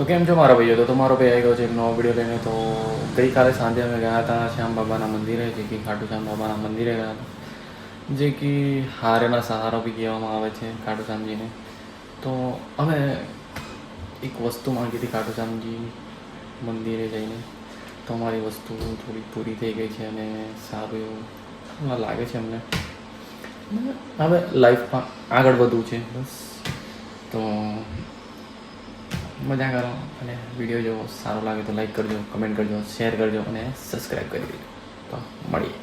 તો કેમ છો મારા ભાઈઓ? તો તમારો ભાઈ આવી ગયો છે એક નવો વિડીયો લઈને. તો ગઈકાલે સાંજે અમે ગયા હતા શ્યામ બાબાના મંદિરે, જે કે ખાટુ શ્યામ બાબાના મંદિરે ગયા હતા, જે કે હારેના સહારો બી કહેવામાં આવે છે ખાટુ શ્યામજીને. તો અમે એક વસ્તુ માંગી હતી ખાટુ શ્યામજી મંદિરે જઈને, તો અમારી વસ્તુ થોડી પૂરી થઈ ગઈ છે અને સારું એવું લાગે છે અમને. હવે લાઈફમાં આગળ વધવું છે બસ. તો મજા કરો અને વિડીયો જો સારો લાગે તો લાઈક કરજો, કમેન્ટ કરજો, શેર કરજો અને સબસ્ક્રાઈબ કરી દેજો. તો મળીએ.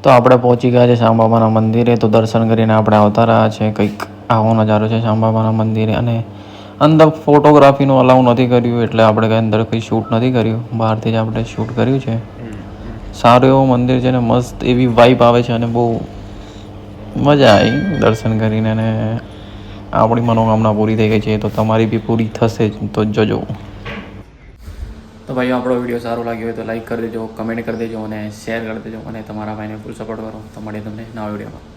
તો આપણે પહોંચી ગયા છે શ્યામ બાબાના મંદિરે. તો દર્શન કરીને આપણે આવતા રહ્યા છે. કંઈક આવો નજારો છે શ્યામ બાબાના મંદિરે. અને અંદર ફોટોગ્રાફીનું અલાઉ નથી કર્યું, એટલે આપણે કંઈ અંદર કંઈ શૂટ નથી કર્યું, બહારથી જ આપણે શૂટ કર્યું છે. સારું એવું મંદિર છે ને મસ્ત એવી વાઇબ આવે છે અને બહુ મજા આવી દર્શન કરીને. અને આપણી મનોકામના પૂરી થઈ ગઈ છે, તો તમારી બી પૂરી થશે જ, તો જજો. તો ભાઈઓ, આપણો વિડીયો સારો લાગ્યો હોય તો લાઈક કરી દેજો, કમેન્ટ કરી દેજો અને શેર કરી દેજો અને તમારા ભાઈને ફૂલ સપોર્ટ કરો. તો મળીએ તમને નવા વિડીયોમાં.